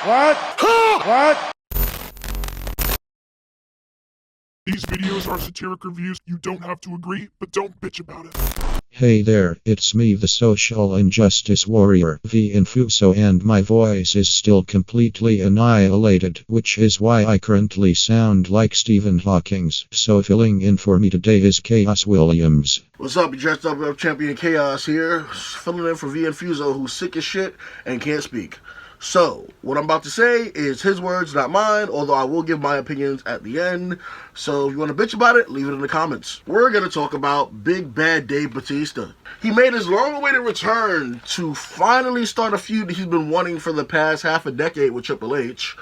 What? What? These videos are satiric reviews. You don't have to agree, but don't bitch about it. Hey there, it's me, the social injustice warrior, the Infuso, and my voice is still completely annihilated, which is why I currently sound like Stephen Hawking's. So filling in for me today is Xhaoz Williams. What's up, you dressed up champion Xhaoz here, filling in for Infuso, who's sick as shit and can't speak. So, what I'm about to say is his words, not mine, although I will give my opinions at the end. So, if you want to bitch about it, leave it in the comments. We're going to talk about Big Bad Dave Batista. He made his long-awaited return to finally start a feud that he's been wanting for the past half a decade with Triple H.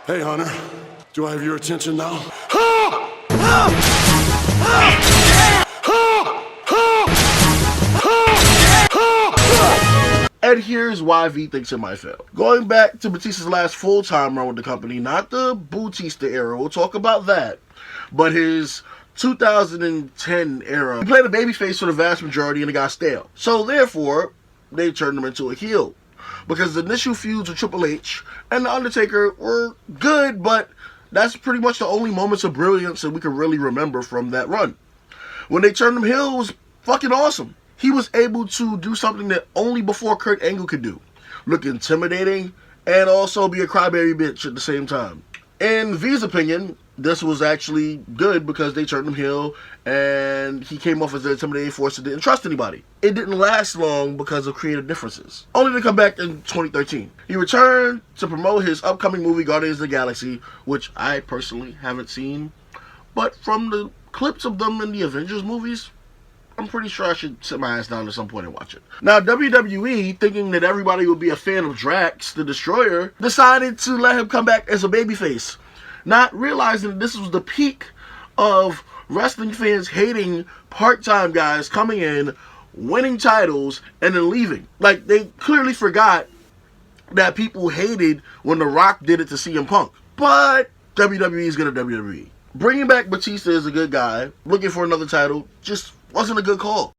Hey, Hunter, do I have your attention now? And here's why V thinks it might fail. Going back to Batista's last full-time run with the company, not the Batista era, we'll talk about that, but his 2010 era. He played a babyface for the vast majority and it got stale. So therefore, they turned him into a heel. Because the initial feuds with Triple H and The Undertaker were good, but that's pretty much the only moments of brilliance that we can really remember from that run. When they turned him heel, it was fucking awesome. He was able to do something that only before Kurt Angle could do. Look intimidating and also be a crybaby bitch at the same time. In V's opinion, this was actually good because they turned him heel and he came off as an intimidating force that didn't trust anybody. It didn't last long because of creative differences. Only to come back in 2013. He returned to promote his upcoming movie Guardians of the Galaxy, which I personally haven't seen. But from the clips of them in the Avengers movies, I'm pretty sure I should sit my ass down at some point and watch it. Now, WWE, thinking that everybody would be a fan of Drax, the Destroyer, decided to let him come back as a babyface. Not realizing that this was the peak of wrestling fans hating part-time guys coming in, winning titles, and then leaving. Like, they clearly forgot that people hated when The Rock did it to CM Punk. But WWE is good at WWE. Bringing back Batista is a good guy. Looking for another title just wasn't a good call.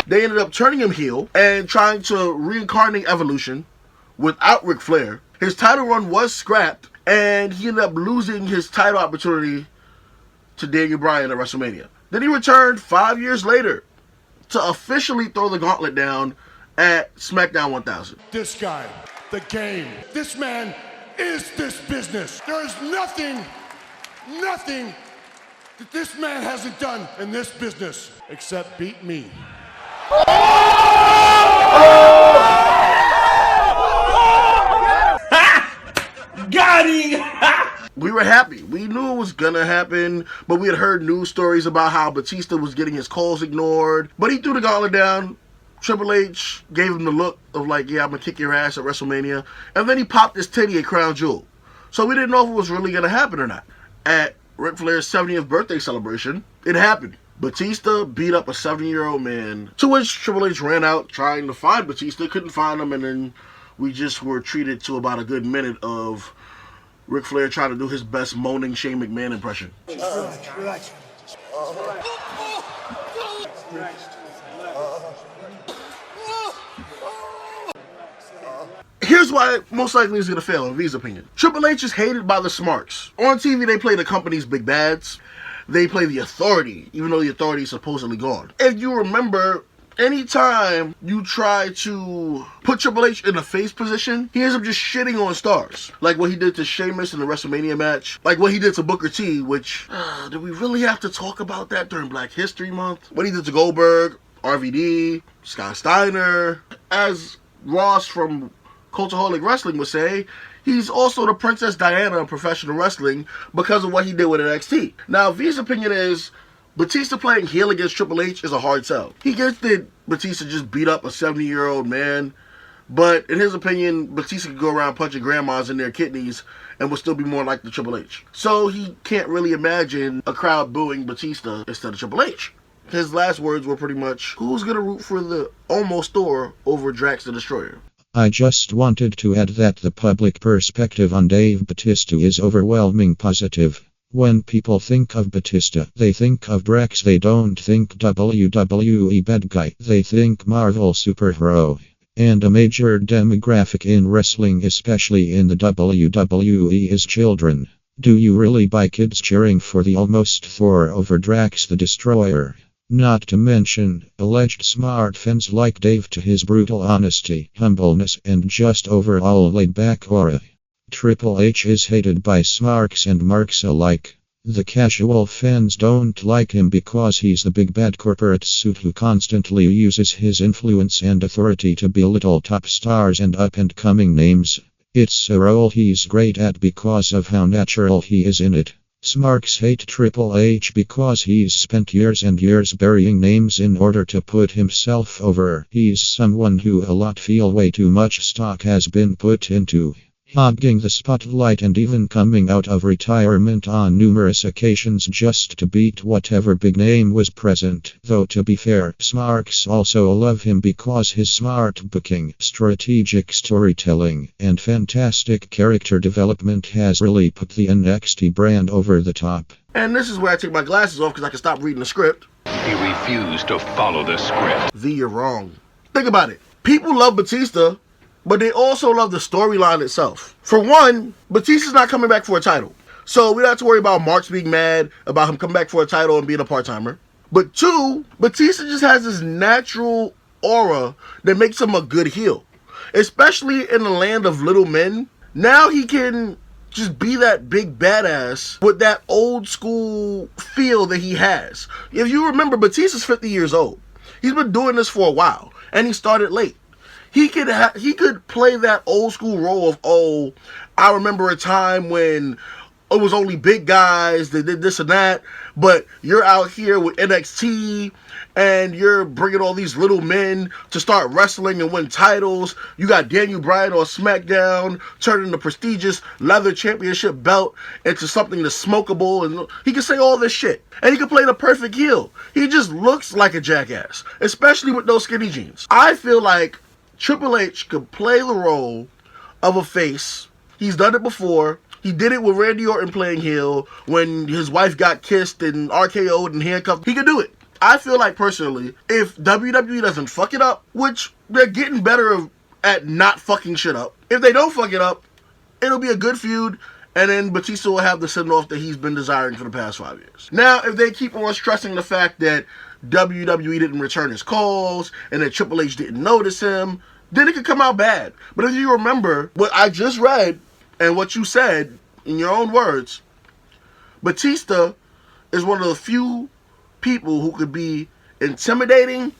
They ended up turning him heel and trying to reincarnate Evolution without Ric Flair. His title run was scrapped, and he ended up losing his title opportunity to Daniel Bryan at WrestleMania. Then he returned 5 years later to officially throw the gauntlet down at SmackDown 1000. This guy, the game, this man is this business. There is nothing that this man hasn't done in this business except beat me. Got him! We were happy. We knew it was gonna happen, but we had heard news stories about how Batista was getting his calls ignored. But he threw the gauntlet down. Triple H gave him the look of like, yeah, I'm gonna kick your ass at WrestleMania. And then he popped his titty at Crown Jewel. So we didn't know if it was really gonna happen or not. At Ric Flair's 70th birthday celebration, it happened. Batista beat up a 70-year-old man, to which Triple H ran out trying to find Batista, couldn't find him, and then we just were treated to about a good minute of Ric Flair trying to do his best moaning Shane McMahon impression. Relax. Here's why it most likely is going to fail, in V's opinion. Triple H is hated by the smarts. On TV, they play the company's big bads. They play the authority, even though the authority is supposedly gone. If you remember, anytime you try to put Triple H in a face position, he ends up just shitting on stars. Like what he did to Sheamus in the WrestleMania match. Like what he did to Booker T, which, do we really have to talk about that during Black History Month? What he did to Goldberg, RVD, Scott Steiner. As Ross from Cultaholic Wrestling would say, he's also the Princess Diana of professional wrestling because of what he did with NXT. Now, V's opinion is Batista playing heel against Triple H is a hard sell. He gets that Batista just beat up a 70-year-old man But in his opinion, Batista could go around punching grandmas in their kidneys and would still be more like the Triple H. So he can't really imagine a crowd booing Batista instead of Triple H. His last words were pretty much, who's going to root for the almost Thor over Drax the Destroyer? I just wanted to add that the public perspective on Dave Batista is overwhelming positive. When people think of Batista, they think of Drax. They don't think WWE bad guy. They think Marvel superhero. And a major demographic in wrestling, especially in the WWE, is children. Do you really buy kids cheering for the almost Thor over Drax the Destroyer? Not to mention, alleged smart fans like Dave to his brutal honesty, humbleness, and just overall laid-back aura. Triple H is hated by smarks and marks alike. The casual fans don't like him because he's the big bad corporate suit who constantly uses his influence and authority to belittle top stars and up-and-coming names. It's a role he's great at because of how natural he is in it. Smarks hate Triple H because he's spent years and years burying names in order to put himself over. He's someone who a lot feel way too much stock has been put into. Hogging the spotlight and even coming out of retirement on numerous occasions just to beat whatever big name was present. Though to be fair, smarks also love him because his smart booking, strategic storytelling, and fantastic character development has really put the NXT brand over the top. And this is where I take my glasses off because I can stop reading the script. He refused to follow the script. V, you're wrong. Think about it. People love Batista, but they also love the storyline itself. For one, Batista's not coming back for a title. So we don't have to worry about Marks being mad about him coming back for a title and being a part-timer. But two, Batista just has this natural aura that makes him a good heel. Especially in the land of little men. Now he can just be that big badass with that old school feel that he has. If you remember, Batista's 50 years old. He's been doing this for a while. And he started late. He could play that old school role of, oh, I remember a time when it was only big guys that did this and that, but you're out here with NXT and you're bringing all these little men to start wrestling and win titles. You got Daniel Bryan on SmackDown turning the prestigious leather championship belt into something that's smokable, and he can say all this shit. And he can play the perfect heel. He just looks like a jackass, especially with those skinny jeans. I feel like Triple H could play the role of a face. He's done it before. He did it with Randy Orton playing heel when his wife got kissed and RKO'd and handcuffed. He could do it. I feel like, personally, if WWE doesn't fuck it up, which they're getting better at not fucking shit up, if they don't fuck it up, it'll be a good feud, and then Batista will have the send-off that he's been desiring for the past 5 years. Now, if they keep on stressing the fact that WWE didn't return his calls and that Triple H didn't notice him, then it could come out bad. But if you remember what I just read and what you said in your own words, Batista is one of the few people who could be intimidating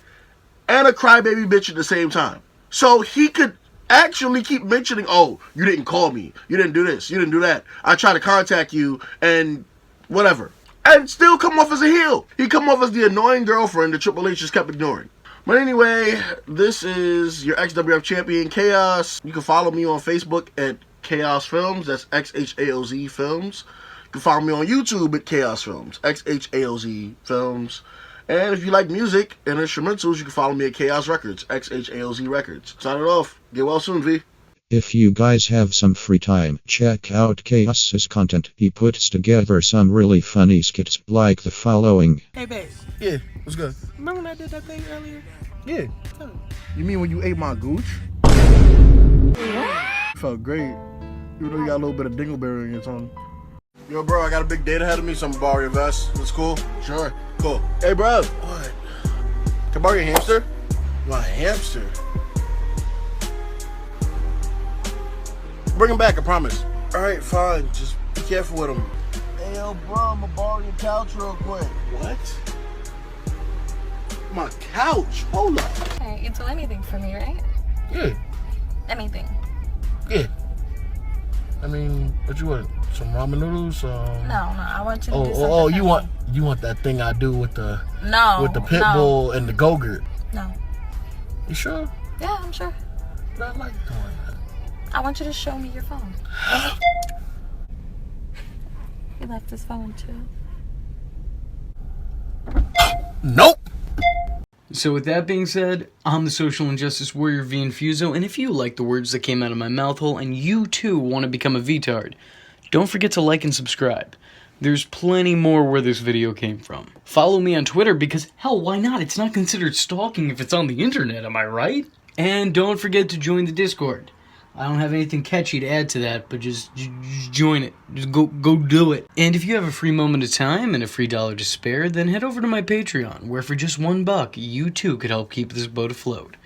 and a crybaby bitch at the same time. So he could actually keep mentioning, oh, you didn't call me, you didn't do this, you didn't do that, I tried to contact you and whatever, and still come off as a heel. He come off as the annoying girlfriend that Triple H just kept ignoring. But anyway, this is your XWF champion, Xhaoz. You can follow me on Facebook at Xhaoz Films. That's XHAOZ Films. You can follow me on YouTube at Xhaoz Films. XHAOZ Films. And if you like music and instrumentals, you can follow me at Xhaoz Records. XHAOZ Records. Sign it off. Get well soon, V. If you guys have some free time, check out Xhaoz's content. He puts together some really funny skits like the following. Hey, babe. Yeah, what's good? Remember when I did that thing earlier? Yeah. You mean when you ate my gooch? Felt great. Even though you got a little bit of dingleberry in your tongue. Yo, bro, I got a big date ahead of me, so I'm gonna borrow your vest. That's cool? Sure. Cool. Hey, bro. What? Can I borrow your hamster? You want a hamster? Bring him back, I promise. Alright, fine. Just be careful with him. Hey, yo, bro, I'm gonna borrow your couch real quick. What? My couch? Hold up. Hey, you'd do anything for me, right? Yeah. Anything. Yeah. I mean, what you want? Some ramen noodles? No, I want you to do something. Oh, for you me. want that thing I do with the No. pit bull and the Go-Gurt? No. You sure? Yeah, I'm sure. But I like doing that. I want you to show me your phone. He left his phone too. Nope. So with that being said, I'm the social injustice warrior V Infuso, and if you like the words that came out of my mouth hole and you too want to become a VTard, don't forget to like and subscribe. There's plenty more where this video came from. Follow me on Twitter because, hell, why not? It's not considered stalking if it's on the internet, am I right? And don't forget to join the Discord. I don't have anything catchy to add to that, but just join it. Just go do it. And if you have a free moment of time and a free $1 to spare, then head over to my Patreon, where for just $1, you too could help keep this boat afloat.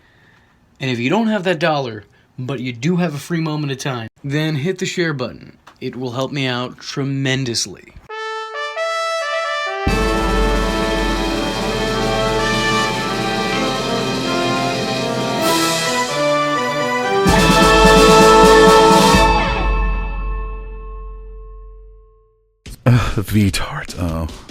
And if you don't have that $1, but you do have a free moment of time, then hit the share button. It will help me out tremendously. VTards, oh.